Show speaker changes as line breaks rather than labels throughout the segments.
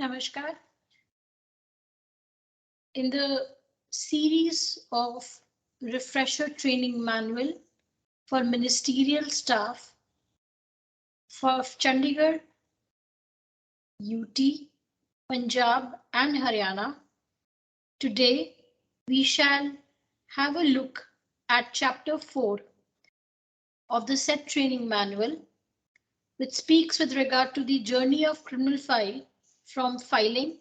Namaskar. In the series of refresher training manual for ministerial staff for Chandigarh, UT, Punjab and Haryana, today we shall have a look at chapter 4 of the said training manual, which speaks with regard to the journey of criminal file from filing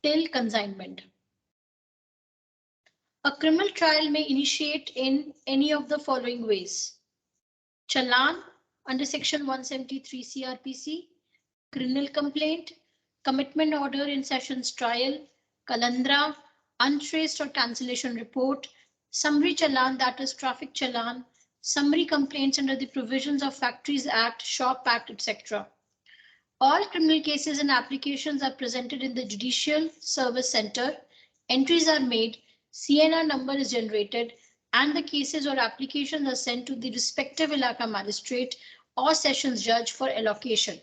till consignment. A criminal trial may initiate in any of the following ways: Challan under section 173 CRPC, criminal complaint, commitment order in sessions trial, Kalandra, untraced or cancellation report, summary challan, that is traffic challan, summary complaints under the provisions of Factories Act, Shop Act, etc. All criminal cases and applications are presented in the Judicial Service Center. Entries are made, CNR number is generated, and the cases or applications are sent to the respective Ilaka magistrate or sessions judge for allocation.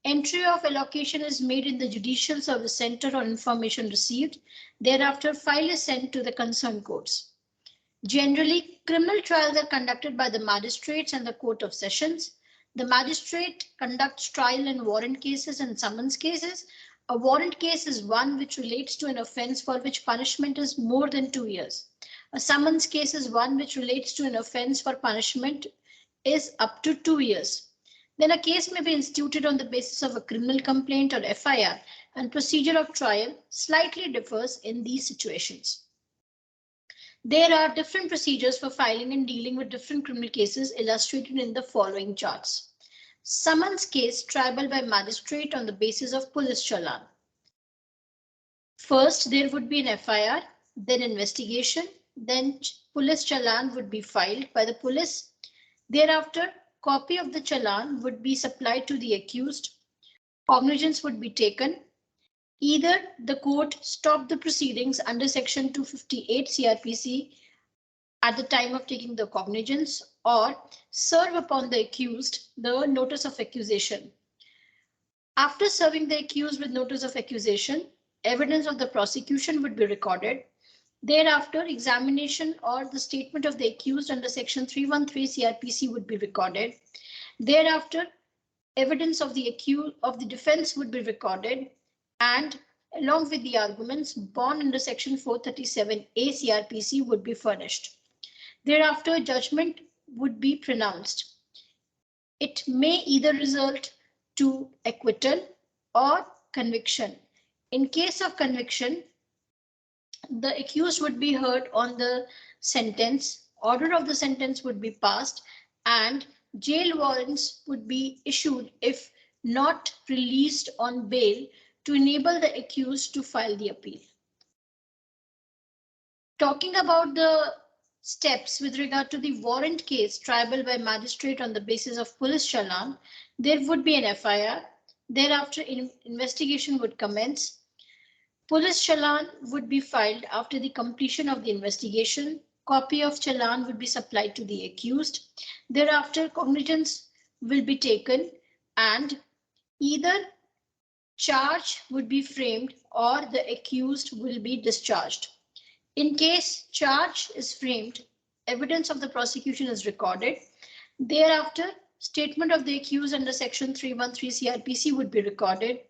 Entry of allocation is made in the Judicial Service Center on information received. Thereafter, file is sent to the concerned courts. Generally, criminal trials are conducted by the magistrates and the Court of Sessions. The magistrate conducts trial and warrant cases and summons cases. A warrant case is one which relates to an offence for which punishment is more than 2 years. A summons case is one which relates to an offence for punishment is up to 2 years. Then a case may be instituted on the basis of a criminal complaint or FIR, and procedure of trial slightly differs in these situations. There are different procedures for filing and dealing with different criminal cases illustrated in the following charts. Summons case triable by magistrate on the basis of police challan. First, there would be an FIR, then investigation, then police challan would be filed by the police. Thereafter, copy of the challan would be supplied to the accused. Cognizance would be taken. Either the court stopped the proceedings under section 258 CRPC at the time of taking the cognizance, or serve upon the accused the notice of accusation. After serving the accused with notice of accusation, evidence of the prosecution would be recorded. Thereafter, examination or the statement of the accused under section 313 CRPC would be recorded. Thereafter, evidence of the defense would be recorded, and along with the arguments, bond under section 437A CRPC would be furnished. Thereafter, judgment would be pronounced. It may either result to acquittal or conviction. In case of conviction, the accused would be heard on the sentence, order of the sentence would be passed, and jail warrants would be issued if not released on bail to enable the accused to file the appeal. Talking about the steps with regard to the warrant case triable by magistrate on the basis of police challan, there would be an FIR. Thereafter, investigation would commence. Police challan would be filed after the completion of the investigation. Copy of challan would be supplied to the accused. Thereafter, cognizance will be taken and either charge would be framed or the accused will be discharged. In case charge is framed, evidence of the prosecution is recorded. Thereafter, statement of the accused under section 313 CRPC would be recorded.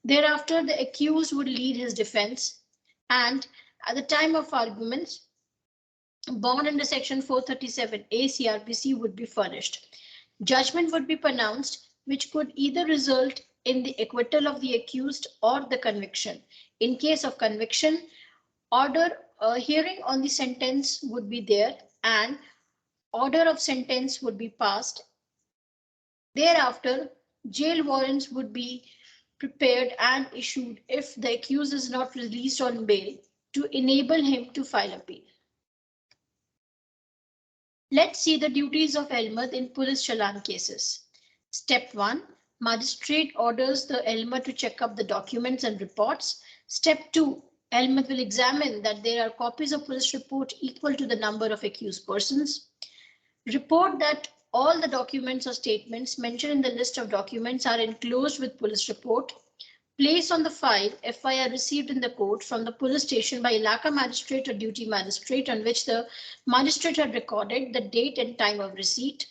Thereafter, the accused would lead his defense, and at the time of arguments, bond under section 437A CRPC would be furnished. Judgment would be pronounced, which could either result in the acquittal of the accused or the conviction. In case of conviction, hearing on the sentence would be there and order of sentence would be passed. Thereafter, jail warrants would be prepared and issued if the accused is not released on bail to enable him to file appeal. Let's see the duties of Elmer in police challan cases. Step 1. Magistrate orders the Elmer to check up the documents and reports. Step 2. Elmer will examine that there are copies of police report equal to the number of accused persons. Report that all the documents or statements mentioned in the list of documents are enclosed with police report. Place on the file FIR received in the court from the police station by Ilaka magistrate or duty magistrate on which the magistrate had recorded the date and time of receipt.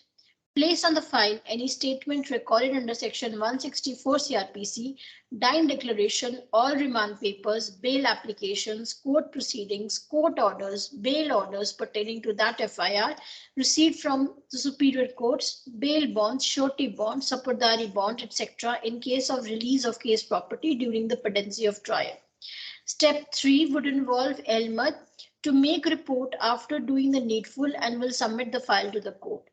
Place on the file any statement recorded under section 164 CRPC, dine declaration, all remand papers, bail applications, court proceedings, court orders, bail orders pertaining to that FIR received from the superior courts, bail bonds, surety bond, sapardari bond, etc. in case of release of case property during the pendency of trial. Step 3 would involve Elmad to make report after doing the needful and will submit the file to the court.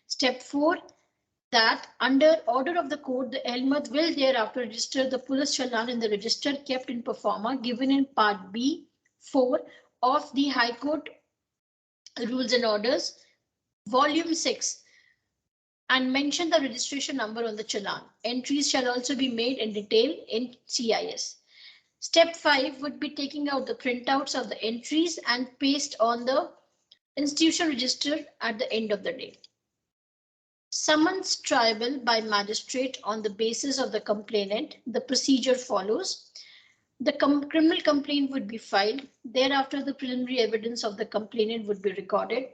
Step 4, that under order of the court, the Elmad will thereafter register the police challan in the register kept in performa given in part B 4 of the High Court Rules and Orders, volume 6, and mention the registration number on the challan. Entries shall also be made in detail in CIS. Step 5 would be taking out the printouts of the entries and paste on the institution register at the end of the day. Summons trial by magistrate on the basis of the complainant. The procedure follows. The criminal complaint would be filed. Thereafter, the preliminary evidence of the complainant would be recorded.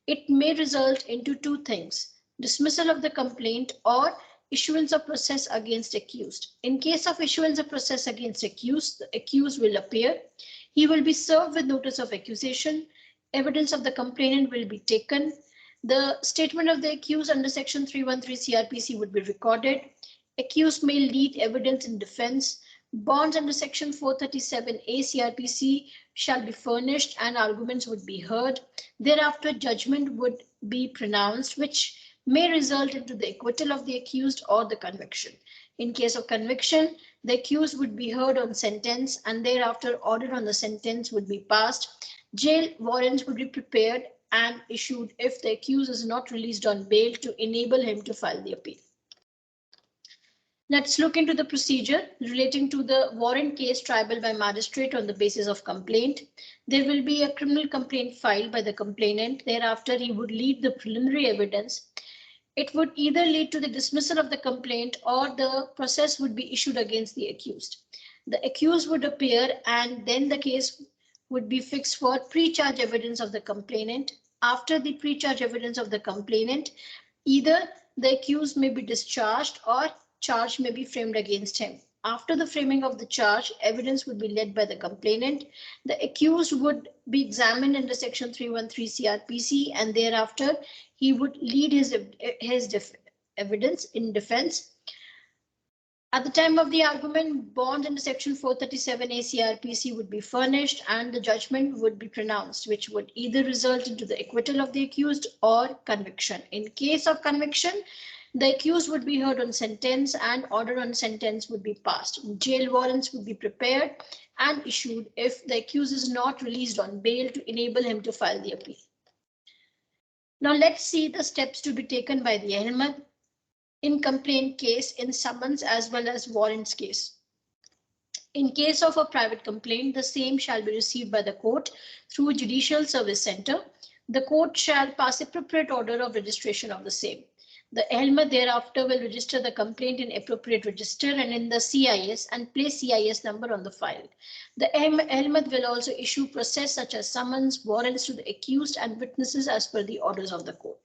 It may result into two things: dismissal of the complaint or issuance of process against accused. In case of issuance of process against accused, the accused will appear. He will be served with notice of accusation. Evidence of the complainant will be taken. The statement of the accused under section 313 CRPC would be recorded. Accused may lead evidence in defense. Bonds under section 437A CRPC shall be furnished and arguments would be heard. Thereafter, judgment would be pronounced, which may result into the acquittal of the accused or the conviction. In case of conviction, the accused would be heard on sentence and thereafter order on the sentence would be passed. Jail warrants would be prepared and issued if the accused is not released on bail to enable him to file the appeal. Let's look into the procedure relating to the warrant case trial by magistrate on the basis of complaint. There will be a criminal complaint filed by the complainant. Thereafter, he would lead the preliminary evidence. It would either lead to the dismissal of the complaint or the process would be issued against the accused. The accused would appear and then the case would be fixed for pre-charge evidence of the complainant. After the pre-charge evidence of the complainant, either the accused may be discharged or charge may be framed against him. After the framing of the charge, evidence would be led by the complainant. The accused would be examined under section 313 CRPC and thereafter he would lead his evidence in defense. At the time of the argument, bond under section 437A CRPC would be furnished and the judgment would be pronounced, which would either result into the acquittal of the accused or conviction. In case of conviction, the accused would be heard on sentence and order on sentence would be passed. Jail warrants would be prepared and issued if the accused is not released on bail to enable him to file the appeal. Now let's see the steps to be taken by the Ahmed in complaint case, in summons as well as warrants case. In case of a private complaint, the same shall be received by the court through Judicial Service Center. The court shall pass appropriate order of registration of the same. The Ahmed thereafter will register the complaint in appropriate register and in the CIS and place CIS number on the file. The Ahmed will also issue process such as summons, warrants to the accused and witnesses as per the orders of the court.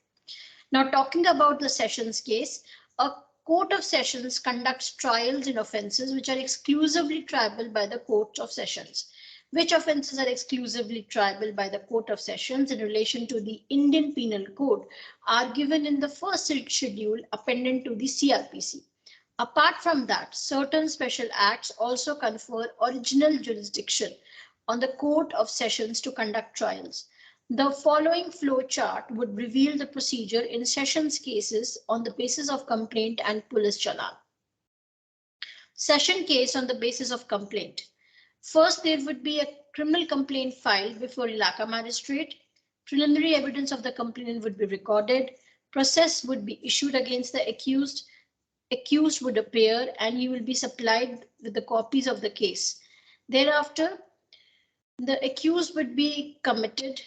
Now talking about the sessions case, a court of sessions conducts trials in offences which are exclusively triable by the court of sessions. Which offences are exclusively triable by the court of sessions in relation to the Indian Penal Code are given in the first schedule appended to the CRPC. Apart from that, certain special acts also confer original jurisdiction on the court of sessions to conduct trials. The following flow chart would reveal the procedure in sessions cases on the basis of complaint and police challan. Session case on the basis of complaint. First, there would be a criminal complaint filed before Ilaka magistrate. Preliminary evidence of the complainant would be recorded. Process would be issued against the accused. Accused would appear and he will be supplied with the copies of the case. Thereafter, the accused would be committed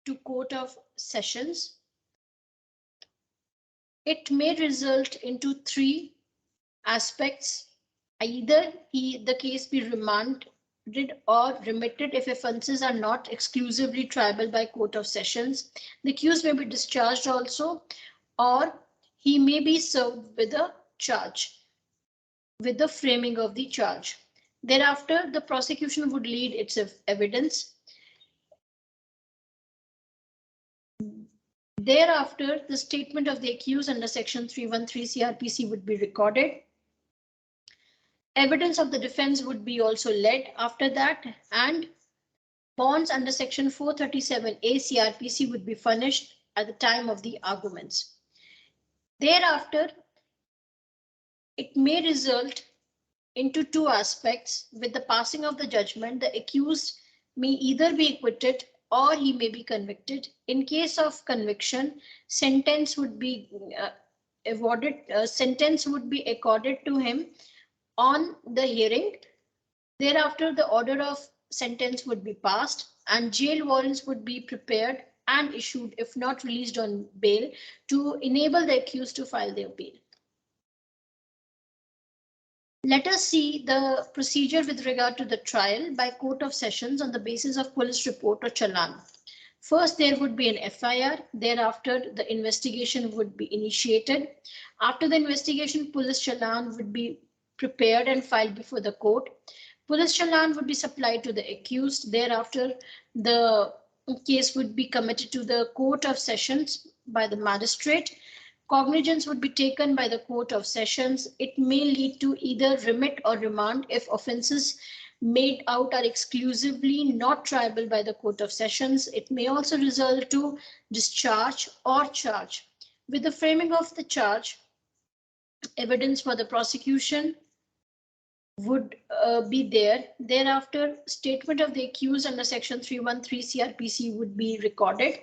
to court of sessions. It may result into three aspects Either the case be remanded or remitted if offences are not exclusively triable by Court of Sessions. The accused may be discharged also, or he may be served with a charge, with the framing of the charge. Thereafter, the prosecution would lead its evidence. Thereafter, the statement of the accused under Section 313 CRPC would be recorded. Evidence of the defense would be also led after that, and bonds under Section 437A CRPC would be furnished at the time of the arguments. Thereafter, it may result into two aspects. With the passing of the judgment, the accused may either be acquitted or he may be convicted. In case of conviction, sentence would be accorded to him on the hearing. Thereafter, the order of sentence would be passed and jail warrants would be prepared and issued if not released on bail to enable the accused to file their bail. Let us see the procedure with regard to the trial by Court of Sessions on the basis of police report or challan. First, there would be an FIR. Thereafter, the investigation would be initiated. After the investigation, police challan would be prepared and filed before the court. Police challan would be supplied to the accused. Thereafter, the case would be committed to the Court of Sessions by the magistrate. Cognizance would be taken by the Court of Sessions. It may lead to either remit or remand if offences made out are exclusively not triable by the Court of Sessions. It may also result to discharge or charge. With the framing of the charge, evidence for the prosecution would be there. Thereafter, statement of the accused under Section 313 CRPC would be recorded.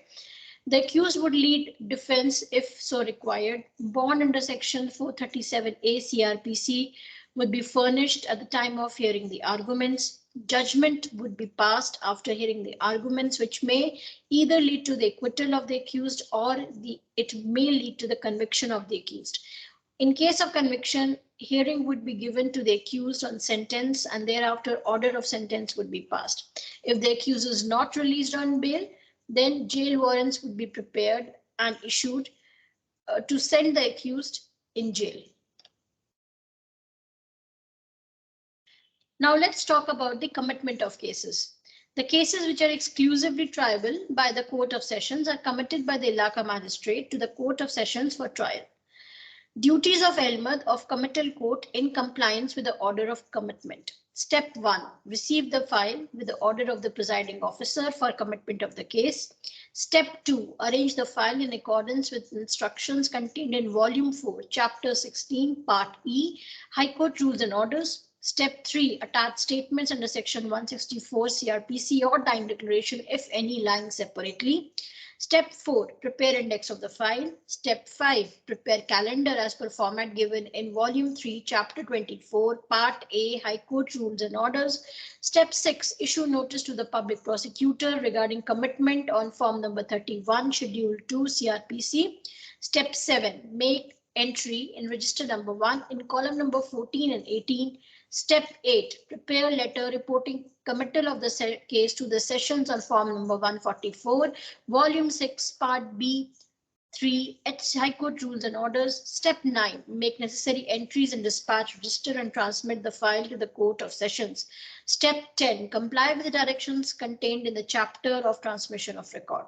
The accused would lead defense if so required. Bond under Section 437A CRPC would be furnished at the time of hearing the arguments. Judgment would be passed after hearing the arguments, which may either lead to the acquittal of the accused or it may lead to the conviction of the accused. In case of conviction, hearing would be given to the accused on sentence and thereafter order of sentence would be passed. If the accused is not released on bail, then jail warrants would be prepared and issued to send the accused in jail. Now let's talk about the commitment of cases. The cases which are exclusively triable by the Court of Sessions are committed by the Ilaka Magistrate to the Court of Sessions for trial. Duties of Elmad of Committal Court in compliance with the order of commitment. Step 1. Receive the file with the order of the presiding officer for commitment of the case. Step 2. Arrange the file in accordance with instructions contained in Volume 4, Chapter 16, Part E, High Court Rules and Orders. Step 3. Attach statements under Section 164 CRPC or time declaration, if any, lying separately. Step 4. Prepare index of the file. Step 5. Prepare calendar as per format given in Volume 3, Chapter 24, Part A, High Court Rules and Orders. Step 6. Issue notice to the public prosecutor regarding commitment on Form number 31, Schedule 2, CRPC. Step 7. Make entry in Register number 1 in column number 14 and 18. Step 8. Prepare letter reporting committal of the case to the sessions on Form number 144, Volume 6, Part B, 3, High Court Rules and Orders. Step 9. Make necessary entries in dispatch register and transmit the file to the Court of Sessions. Step 10. Comply with the directions contained in the chapter of transmission of record.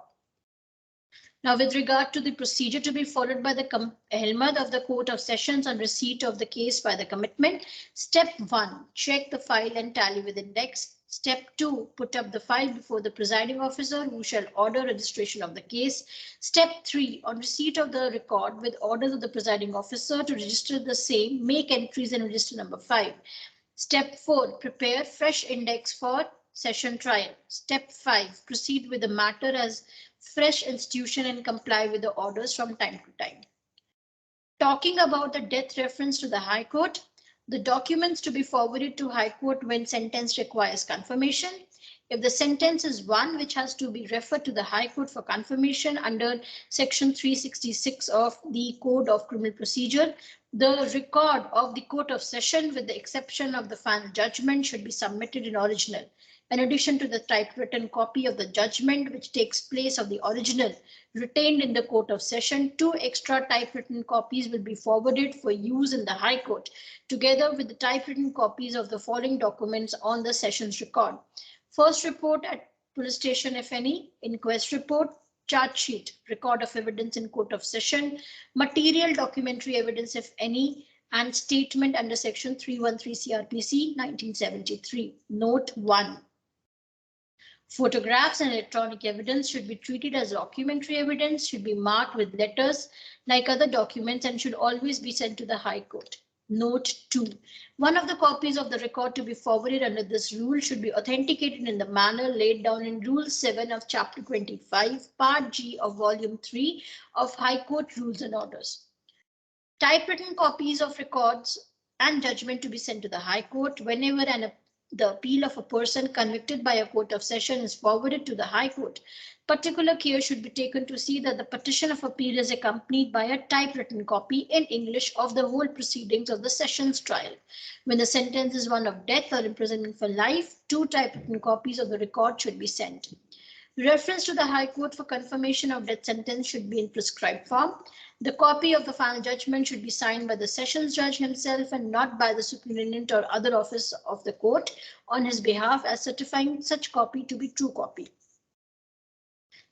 Now, with regard to the procedure to be followed by the Elmad of the Court of Sessions on receipt of the case by the commitment. Step 1. Check the file and tally with index. Step 2. Put up the file before the presiding officer who shall order registration of the case. Step 3. On receipt of the record with orders of the presiding officer to register the same, make entries in register number 5. Step 4. Prepare fresh index for session trial. Step 5. Proceed with the matter as fresh institution and comply with the orders from time to time. Talking about the death reference to the High Court, the documents to be forwarded to High Court when sentence requires confirmation. If the sentence is one which has to be referred to the High Court for confirmation under Section 366 of the Code of Criminal Procedure, the record of the Court of Session, with the exception of the final judgment, should be submitted in original. In addition to the typewritten copy of the judgment, which takes place of the original retained in the Court of Session, 2 extra typewritten copies will be forwarded for use in the High Court, together with the typewritten copies of the following documents on the Sessions record. First report at police station, if any, inquest report, charge sheet, record of evidence in Court of Session, material documentary evidence, if any, and statement under Section 313 CRPC 1973. Note 1. Photographs and electronic evidence should be treated as documentary evidence, should be marked with letters like other documents, and should always be sent to the High Court. Note 2. One of the copies of the record to be forwarded under this rule should be authenticated in the manner laid down in Rule 7 of Chapter 25, Part G of Volume 3 of High Court Rules and Orders. Typewritten copies of records and judgment to be sent to the High Court whenever the appeal of a person convicted by a Court of Session is forwarded to the High Court. Particular care should be taken to see that the petition of appeal is accompanied by a typewritten copy in English of the whole proceedings of the Sessions trial. When the sentence is one of death or imprisonment for life, 2 typewritten copies of the record should be sent. Reference to the High Court for confirmation of death sentence should be in prescribed form. The copy of the final judgment should be signed by the Sessions Judge himself and not by the Superintendent or other office of the court on his behalf, as certifying such copy to be true copy.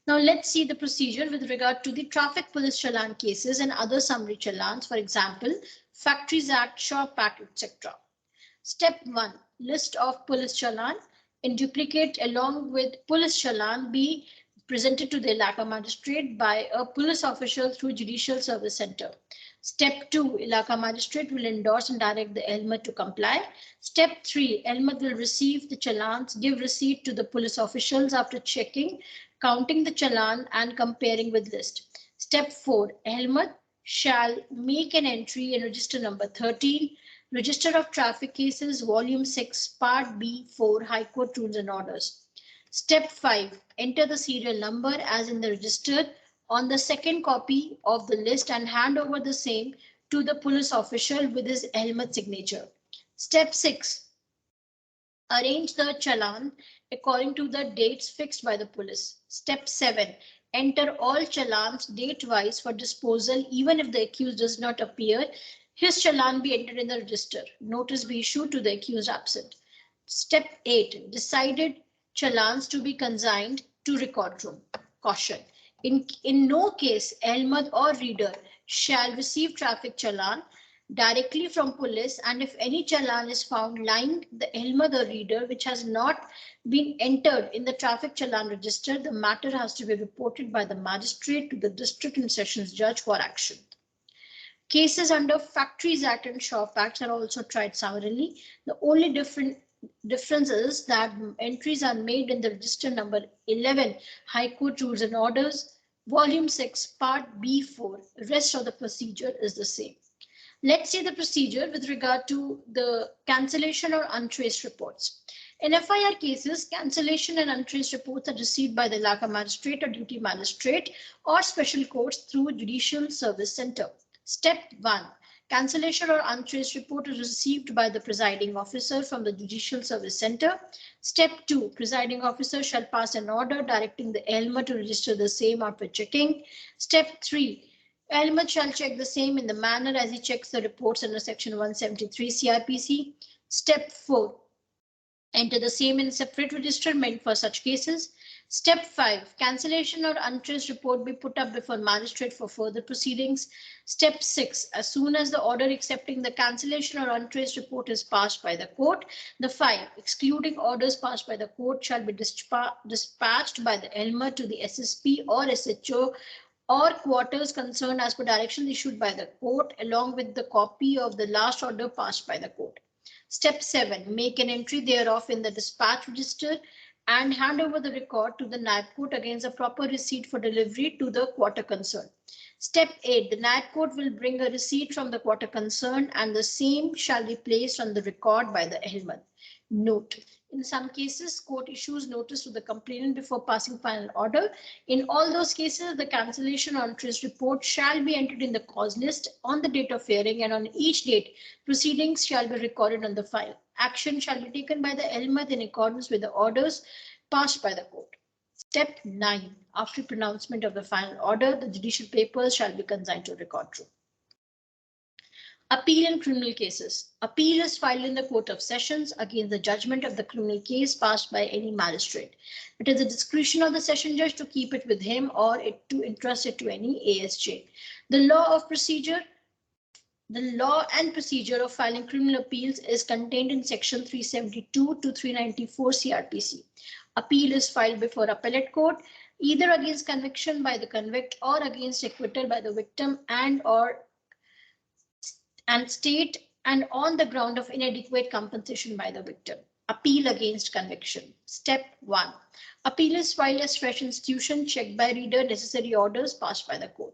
Now let's see the procedure with regard to the traffic police challan cases and other summary challans, for example, Factories Act, Shop Act, etc. Step 1. List of police challan in duplicate along with police challan be presented to the Ilaka Magistrate by a police official through Judicial Service Center. Step 2. Ilaka Magistrate will endorse and direct the ELMA to comply. Step 3. ELMA will receive the challans, give receipt to the police officials after checking, counting the challan and comparing with list. Step 4. ELMA shall make an entry in register number 13, Register of Traffic Cases, Volume 6, Part B4, High Court Rules and Orders. Step 5. Enter the serial number as in the register on the second copy of the list and hand over the same to the police official with his helmet signature. Step 6. Arrange the challan according to the dates fixed by the police. Step 7. Enter all challans date-wise for disposal, even if the accused does not appear. His challan be entered in the register. Notice be issued to the accused absent. Step 8. Decided challans to be consigned to record room. Caution. In no case, ELMA or reader shall receive traffic challan directly from police, and if any challan is found lying the ELMA or reader which has not been entered in the traffic challan register, the matter has to be reported by the magistrate to the district and sessions judge for action. Cases under Factories Act and Shop Act are also tried summarily. The only difference is that entries are made in the register number 11, High Court Rules and Orders, Volume 6, Part B4. Rest of the procedure is the same. Let's see the procedure with regard to the cancellation or untraced reports. In FIR cases, cancellation and untraced reports are received by the Ilaka Magistrate or Duty Magistrate or special courts through Judicial Service Center. Step 1. Cancellation or untraced report is received by the presiding officer from the Judicial Service Center. Step 2. Presiding officer shall pass an order directing the ELMA to register the same after checking. Step 3. ELMA shall check the same in the manner as he checks the reports under Section 173 CRPC. Step 4. Enter the same in a separate register meant for such cases. Step 5. Cancellation or untraced report be put up before magistrate for further proceedings. Step 6. As soon as the order accepting the cancellation or untraced report is passed by the court, the file, excluding orders passed by the court, shall be dispatched by the ELMA to the SSP or SHO or quarters concerned as per directions issued by the court, along with the copy of the last order passed by the court. Step 7. Make an entry thereof in the dispatch register and hand over the record to the NAIB court against a proper receipt for delivery to the quarter concerned. Step 8. The NAIB court will bring a receipt from the quarter concerned and the same shall be placed on the record by the ELMA. Note. In some cases, court issues notice to the complainant before passing final order. In all those cases, the cancellation or interest report shall be entered in the cause list on the date of hearing, and on each date, proceedings shall be recorded on the file. Action shall be taken by the LMAT in accordance with the orders passed by the court. Step 9. After pronouncement of the final order, the judicial papers shall be consigned to record room. Appeal in criminal cases. Appeal is filed in the Court of Sessions against the judgment of the criminal case passed by any magistrate. It is the discretion of the session judge to keep it with him or to entrust it to any ASJ. The law and procedure of filing criminal appeals is contained in section 372 to 394 CRPC. Appeal is filed before appellate court, either against conviction by the convict or against acquittal by the victim and state and on the ground of inadequate compensation by the victim. Appeal against conviction. Step 1. Appeal is filed as fresh institution checked by reader necessary orders passed by the court.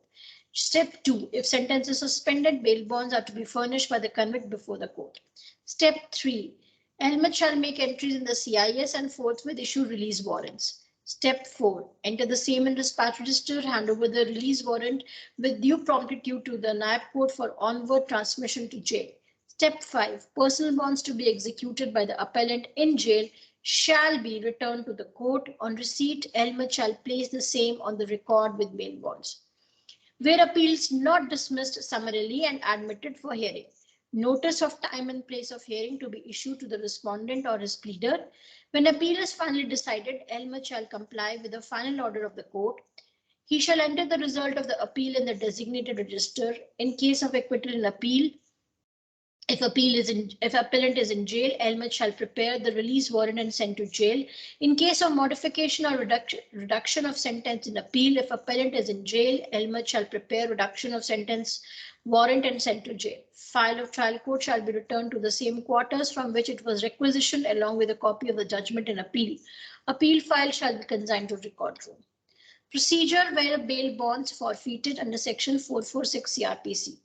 Step 2. If sentence is suspended, bail bonds are to be furnished by the convict before the court. Step 3. LMAT shall make entries in the CIS and forthwith issue release warrants. Step 4. Enter the same in dispatch register, hand over the release warrant with due promptitude to the Naib Court for onward transmission to jail. Step 5. Personal bonds to be executed by the appellant in jail shall be returned to the court. On receipt, LMAT shall place the same on the record with bail bonds. Where appeals not dismissed summarily and admitted for hearing, notice of time and place of hearing to be issued to the respondent or his pleader. When appeal is finally decided, LMAT shall comply with the final order of the court. He shall enter the result of the appeal in the designated register. In case of acquittal in appeal, if appellant is in jail, LMAT shall prepare the release warrant and send to jail. In case of modification or reduction of sentence in appeal, if appellant is in jail, LMAT shall prepare reduction of sentence warrant and sent to jail. File of trial court shall be returned to the same quarters from which it was requisitioned along with a copy of the judgment in appeal. Appeal file shall be consigned to record room. Procedure where bail bonds forfeited under section 446 CRPC.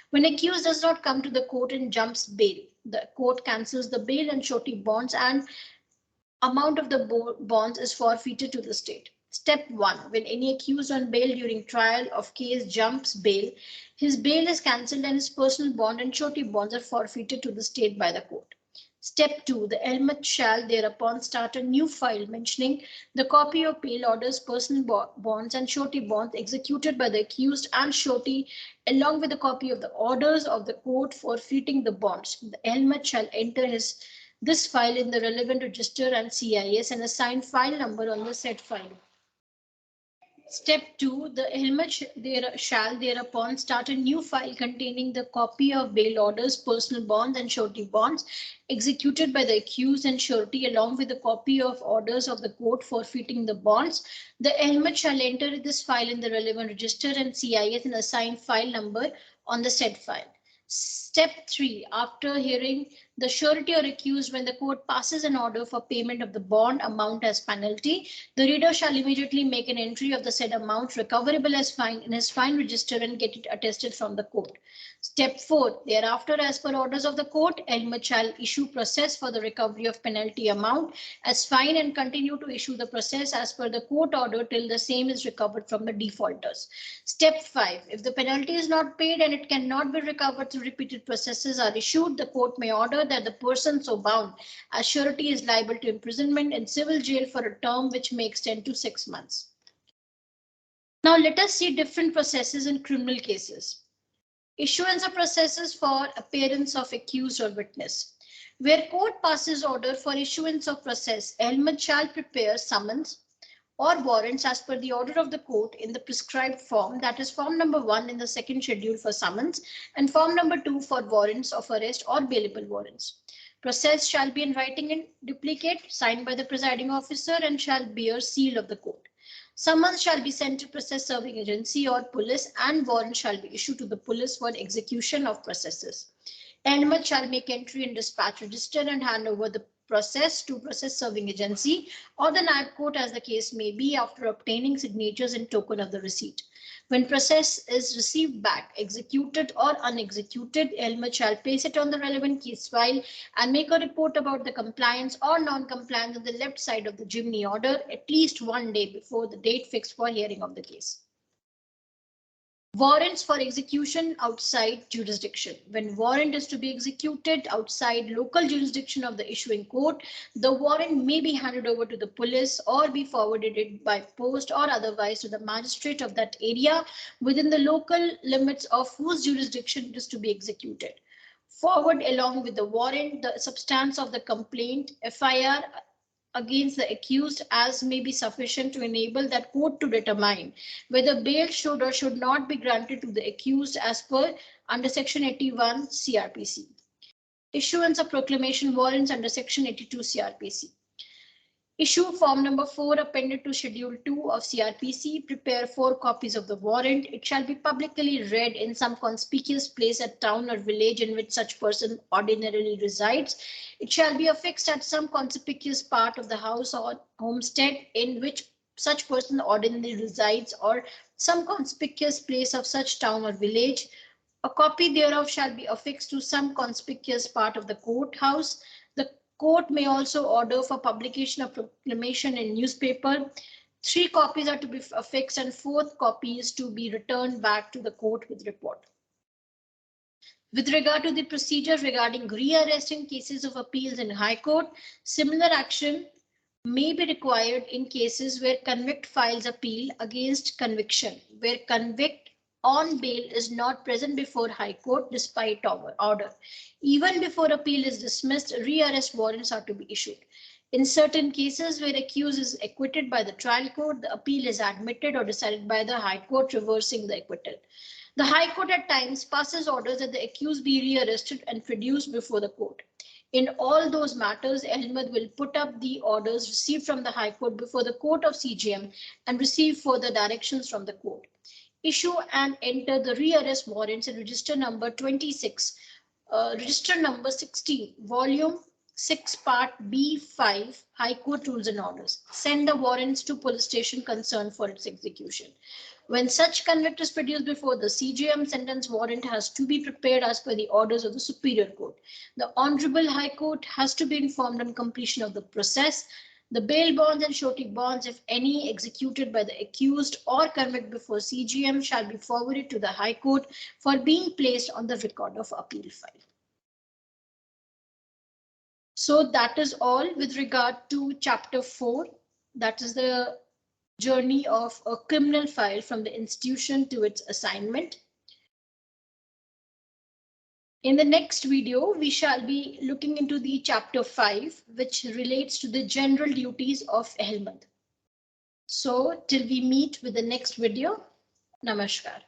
When accused does not come to the court and jumps bail, the court cancels the bail and surety bonds and amount of the bonds is forfeited to the state. Step 1. When any accused on bail during trial of case jumps bail, his bail is cancelled and his personal bond and surety bonds are forfeited to the state by the court. Step 2. The LMAT shall thereupon start a new file mentioning the copy of bail orders, personal bonds and surety bonds executed by the accused and surety along with a copy of the orders of the court forfeiting the bonds. The LMAT shall enter this file in the relevant register and CIS and assign file number on the said file. Step 2. The LMAT shall thereupon start a new file containing the copy of bail orders, personal bonds and surety bonds executed by the accused and surety along with a copy of orders of the court forfeiting the bonds. The LMAT shall enter this file in the relevant register and CIS and assign file number on the said file. Step 3. After hearing the surety or accused, when the court passes an order for payment of the bond amount as penalty, the reader shall immediately make an entry of the said amount recoverable as fine in his fine register and get it attested from the court. Step 4. Thereafter, as per orders of the court, LMAT shall issue process for the recovery of penalty amount as fine and continue to issue the process as per the court order till the same is recovered from the defaulters. Step 5. If the penalty is not paid and it cannot be recovered through repeated processes are issued, the court may order that the person so bound as surety is liable to imprisonment in civil jail for a term which may extend to 6 months. Now let us see different processes in criminal cases. Issuance of processes for appearance of accused or witness. Where court passes order for issuance of process, LMAT shall prepare summons or warrants as per the order of the court in the prescribed form, that is form number 1 in the second schedule for summons and form number 2 for warrants of arrest or bailable warrants. Process shall be in writing in duplicate, signed by the presiding officer and shall bear seal of the court. Summons shall be sent to process serving agency or police and warrant shall be issued to the police for execution of processes. LMAT shall make entry in dispatch register and hand over the process to process serving agency or the Naib court as the case may be after obtaining signatures in token of the receipt. When process is received back, executed or unexecuted, Elmer shall place it on the relevant case file and make a report about the compliance or non-compliance on the left side of the Jimny order at least 1 day before the date fixed for hearing of the case. Warrants for execution outside jurisdiction. When warrant is to be executed outside local jurisdiction of the issuing court, the warrant may be handed over to the police or be forwarded by post or otherwise to the magistrate of that area within the local limits of whose jurisdiction it is to be executed. Forward along with the warrant, the substance of the complaint, FIR, against the accused as may be sufficient to enable that court to determine whether bail should or should not be granted to the accused as per under section 81 CRPC. Issuance of proclamation warrants under section 82 CRPC. Issue form number 4 appended to schedule 2 of CRPC. Prepare 4 copies of the warrant. It shall be publicly read in some conspicuous place at town or village in which such person ordinarily resides. It shall be affixed at some conspicuous part of the house or homestead in which such person ordinarily resides or some conspicuous place of such town or village. A copy thereof shall be affixed to some conspicuous part of the courthouse. The court may also order for publication of proclamation in newspaper. 3 copies are to be affixed and 4th copy is to be returned back to the court with report. With regard to the procedure regarding rearrest in cases of appeals in High Court, similar action may be required in cases where convict files appeal against conviction, where convict on bail is not present before High Court despite order. Even before appeal is dismissed, rearrest warrants are to be issued. In certain cases where accused is acquitted by the trial court, the appeal is admitted or decided by the High Court, reversing the acquittal. The High Court at times passes orders that the accused be rearrested and produced before the court. In all those matters, Ahmed will put up the orders received from the High Court before the court of CJM and receive further directions from the court. Issue and enter the rearrest warrants in register number 26, register number 16, volume 6, part B5, High Court Rules and Orders. Send the warrants to police station concerned for its execution. When such convict is produced before the CJM, sentence warrant has to be prepared as per the orders of the Superior Court. The Honorable High Court has to be informed on completion of the process. The bail bonds and surety bonds, if any, executed by the accused or convict before CJM shall be forwarded to the High Court for being placed on the record of appeal file. So that is all with regard to chapter 4. That is the journey of a criminal file from the institution to its assignment. In the next video, we shall be looking into the chapter 5, which relates to the general duties of Ahmed. So till we meet with the next video, Namaskar.